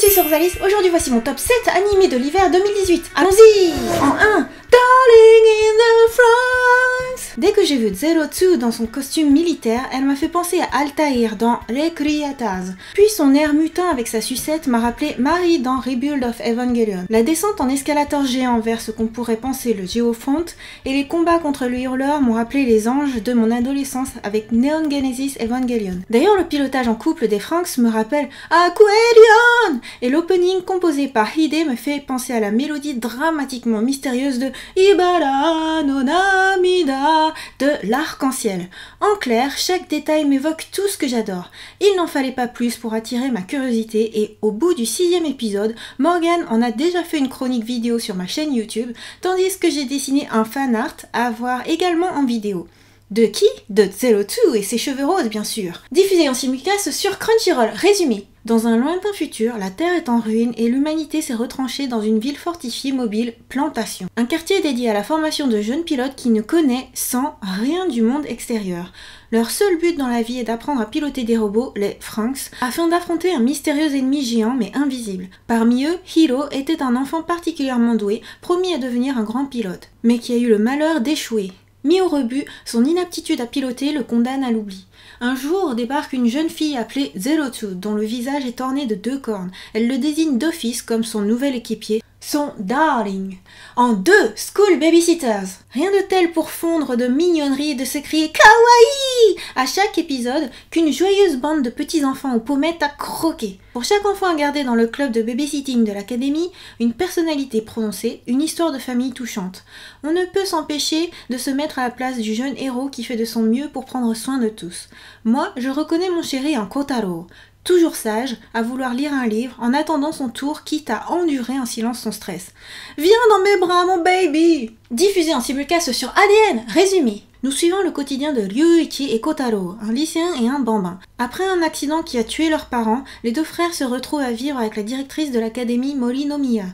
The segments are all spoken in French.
suis sur Zalis, aujourd'hui voici mon top 7 animé de l'hiver 2018. Allons-y. En 1, Darling in the France. Dès que j'ai vu Zero Two dans son costume militaire, elle m'a fait penser à Altair dans Les Criatas. Puis son air mutin avec sa sucette m'a rappelé Marie dans Rebuild of Evangelion. La descente en escalator géant vers ce qu'on pourrait penser le Geofront et les combats contre le hurleur m'ont rappelé les anges de mon adolescence avec Neon Genesis Evangelion. D'ailleurs, le pilotage en couple des Franxx me rappelle Aquarion et l'opening composé par Hide me fait penser à la mélodie dramatiquement mystérieuse de Ibara no Namida de l'Arc-en-Ciel. En clair, chaque détail m'évoque tout ce que j'adore. Il n'en fallait pas plus pour attirer ma curiosité et au bout du 6e épisode, Morgan en a déjà fait une chronique vidéo sur ma chaîne YouTube, tandis que j'ai dessiné un fan art à voir également en vidéo. De qui? De Zero Two et ses cheveux roses bien sûr. Diffusé en simulcast sur Crunchyroll. Résumé. Dans un lointain futur, la Terre est en ruine et l'humanité s'est retranchée dans une ville fortifiée mobile, Plantation. Un quartier dédié à la formation de jeunes pilotes qui ne connaît sans rien du monde extérieur. Leur seul but dans la vie est d'apprendre à piloter des robots, les Franxx, afin d'affronter un mystérieux ennemi géant mais invisible. Parmi eux, Hiro était un enfant particulièrement doué, promis à devenir un grand pilote, mais qui a eu le malheur d'échouer. Mis au rebut, son inaptitude à piloter le condamne à l'oubli. Un jour débarque une jeune fille appelée Zero Two, dont le visage est orné de 2 cornes. Elle le désigne d'office comme son nouvel équipier, son darling. En 2, School Babysitters. Rien de tel pour fondre de mignonnerie et de se crier kawaii à chaque épisode qu'une joyeuse bande de petits enfants aux pommettes à croquer. Pour chaque enfant à garder dans le club de babysitting de l'académie, une personnalité prononcée, une histoire de famille touchante. On ne peut s'empêcher de se mettre à la place du jeune héros qui fait de son mieux pour prendre soin de tous. Moi, je reconnais mon chéri en Kotaro. Toujours sage, à vouloir lire un livre en attendant son tour, quitte à endurer en silence son stress. Viens dans mes bras, mon baby! Diffusé en simulcast sur ADN, résumé. Nous suivons le quotidien de Ryuichi et Kotaro, un lycéen et un bambin. Après un accident qui a tué leurs parents, les 2 frères se retrouvent à vivre avec la directrice de l'académie Morinomiya,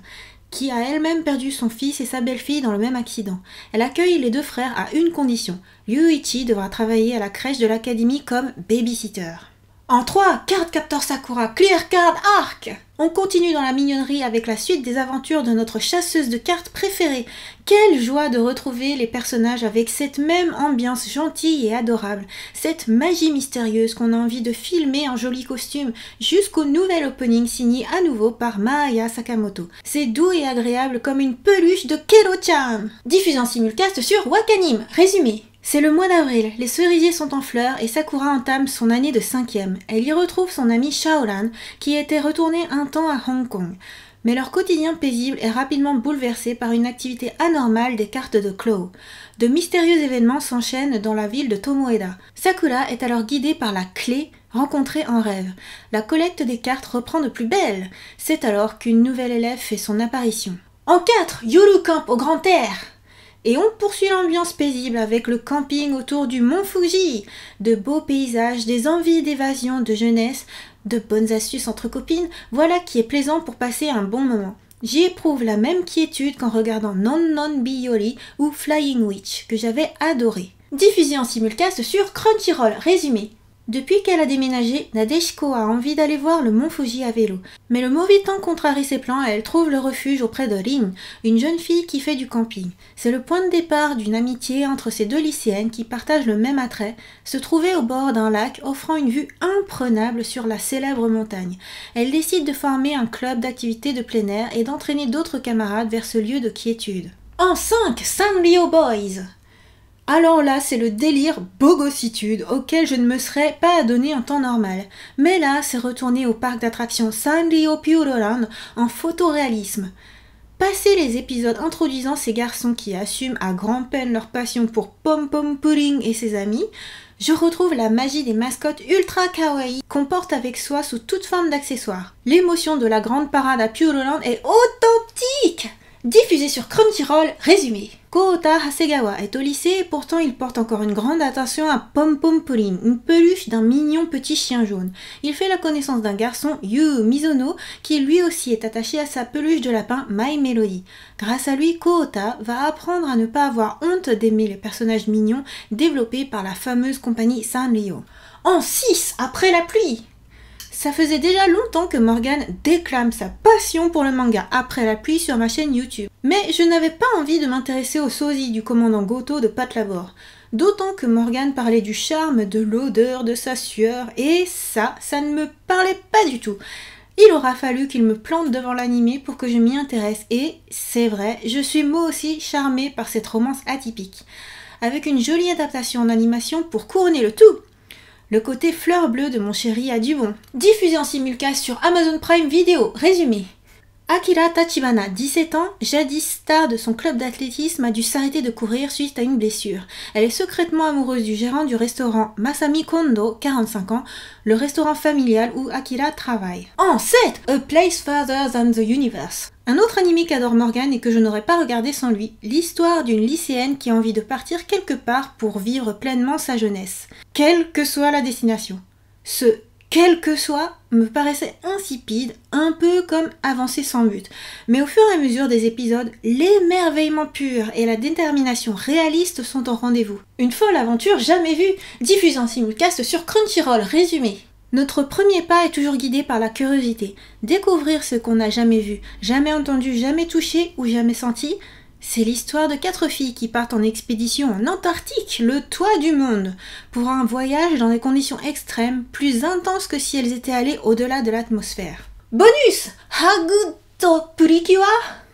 qui a elle-même perdu son fils et sa belle-fille dans le même accident. Elle accueille les 2 frères à une condition. Ryuichi devra travailler à la crèche de l'académie comme babysitter. En 3, Card Captor Sakura, Clear Card Arc. On continue dans la mignonnerie avec la suite des aventures de notre chasseuse de cartes préférée. Quelle joie de retrouver les personnages avec cette même ambiance gentille et adorable, cette magie mystérieuse qu'on a envie de filmer en joli costume, jusqu'au nouvel opening signé à nouveau par Maaya Sakamoto. C'est doux et agréable comme une peluche de Kero-chan. Diffusé en simulcast sur Wakanim, résumé. C'est le mois d'avril, les cerisiers sont en fleurs et Sakura entame son année de 5e. Elle y retrouve son ami Shaoran, qui était retourné un temps à Hong Kong. Mais leur quotidien paisible est rapidement bouleversé par une activité anormale des cartes de Claw. De mystérieux événements s'enchaînent dans la ville de Tomoeda. Sakura est alors guidée par la clé rencontrée en rêve. La collecte des cartes reprend de plus belle. C'est alors qu'une nouvelle élève fait son apparition. En 4, Yuru Camp au grand air. Et on poursuit l'ambiance paisible avec le camping autour du mont Fuji. De beaux paysages, des envies d'évasion, de jeunesse, de bonnes astuces entre copines, voilà qui est plaisant pour passer un bon moment. J'y éprouve la même quiétude qu'en regardant Non Non Biyori ou Flying Witch, que j'avais adoré. Diffusé en simulcast sur Crunchyroll, résumé. Depuis qu'elle a déménagé, Nadeshiko a envie d'aller voir le mont Fuji à vélo. Mais le mauvais temps contrarie ses plans et elle trouve le refuge auprès de Rin, une jeune fille qui fait du camping. C'est le point de départ d'une amitié entre ces 2 lycéennes qui partagent le même attrait, se trouver au bord d'un lac offrant une vue imprenable sur la célèbre montagne. Elle décide de former un club d'activités de plein air et d'entraîner d'autres camarades vers ce lieu de quiétude. En 5, Sanrio Boys. Alors là, c'est le délire bogossitude auquel je ne me serais pas adonné en temps normal. Mais là, c'est retourné au parc d'attractions Sanrio Puroland en photoréalisme. Passé les épisodes introduisant ces garçons qui assument à grand-peine leur passion pour Pom Pom Pudding et ses amis, je retrouve la magie des mascottes ultra kawaii qu'on porte avec soi sous toute forme d'accessoires. L'émotion de la grande parade à Puroland est authentique! Diffusé sur Crunchyroll, résumé. Kohota Hasegawa est au lycée et pourtant il porte encore une grande attention à Pom Pom Pudding, une peluche d'un mignon petit chien jaune. Il fait la connaissance d'un garçon, Yu Mizono, qui lui aussi est attaché à sa peluche de lapin My Melody. Grâce à lui, Kohota va apprendre à ne pas avoir honte d'aimer les personnages mignons développés par la fameuse compagnie Sanrio. En 6, après la pluie. Ça faisait déjà longtemps que Morgane déclame sa passion pour le manga après la pluie sur ma chaîne YouTube. Mais je n'avais pas envie de m'intéresser au sosie du commandant Goto de Pat Labor. D'autant que Morgane parlait du charme, de l'odeur de sa sueur, et ça ne me parlait pas du tout. Il aura fallu qu'il me plante devant l'anime pour que je m'y intéresse, et c'est vrai, je suis moi aussi charmée par cette romance atypique. Avec une jolie adaptation en animation pour couronner le tout. Le côté fleur bleue de mon chéri a du bon. Diffusé en simulcast sur Amazon Prime Video. Résumé. Akira Tachibana, 17 ans, jadis star de son club d'athlétisme, a dû s'arrêter de courir suite à une blessure. Elle est secrètement amoureuse du gérant du restaurant Masami Kondo, 45 ans, le restaurant familial où Akira travaille. En 7, A Place Further Than the Universe. Un autre anime qu'adore Morgane et que je n'aurais pas regardé sans lui, l'histoire d'une lycéenne qui a envie de partir quelque part pour vivre pleinement sa jeunesse, quelle que soit la destination. Ce quel que soit me paraissait insipide, un peu comme avancer sans but. Mais au fur et à mesure des épisodes, l'émerveillement pur et la détermination réaliste sont au rendez-vous. Une folle aventure jamais vue, diffusée en simulcast sur Crunchyroll. Résumé. Notre premier pas est toujours guidé par la curiosité. Découvrir ce qu'on n'a jamais vu, jamais entendu, jamais touché ou jamais senti. C'est l'histoire de 4 filles qui partent en expédition en Antarctique, le toit du monde, pour un voyage dans des conditions extrêmes, plus intenses que si elles étaient allées au-delà de l'atmosphère. Bonus! Haguto Purikua!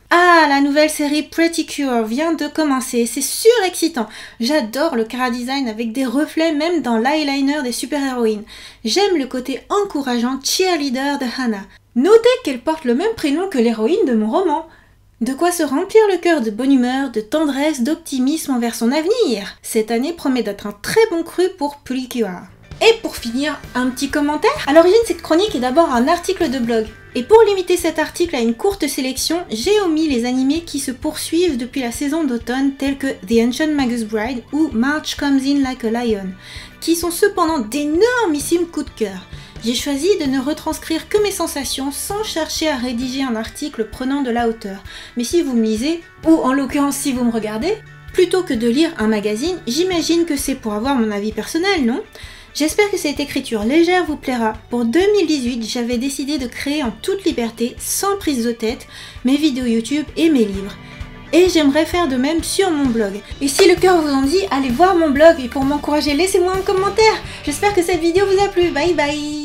Ah, la nouvelle série Pretty Cure vient de commencer, c'est surexcitant. J'adore le chara-design avec des reflets même dans l'eyeliner des super-héroïnes. J'aime le côté encourageant cheerleader de Hana. Notez qu'elle porte le même prénom que l'héroïne de mon roman. De quoi se remplir le cœur de bonne humeur, de tendresse, d'optimisme envers son avenir. Cette année promet d'être un très bon cru pour Purikua. Et pour finir, un petit commentaire. À l'origine, cette chronique est d'abord un article de blog. Et pour limiter cet article à une courte sélection, j'ai omis les animés qui se poursuivent depuis la saison d'automne tels que The Ancient Magus Bride ou March Comes In Like a Lion, qui sont cependant d'énormissimes coups de cœur. J'ai choisi de ne retranscrire que mes sensations sans chercher à rédiger un article prenant de la hauteur. Mais si vous me lisez, ou en l'occurrence si vous me regardez, plutôt que de lire un magazine, j'imagine que c'est pour avoir mon avis personnel, non ? J'espère que cette écriture légère vous plaira. Pour 2018, j'avais décidé de créer en toute liberté, sans prise de tête, mes vidéos YouTube et mes livres. Et j'aimerais faire de même sur mon blog. Et si le cœur vous en dit, allez voir mon blog et pour m'encourager, laissez-moi un commentaire. J'espère que cette vidéo vous a plu. Bye bye!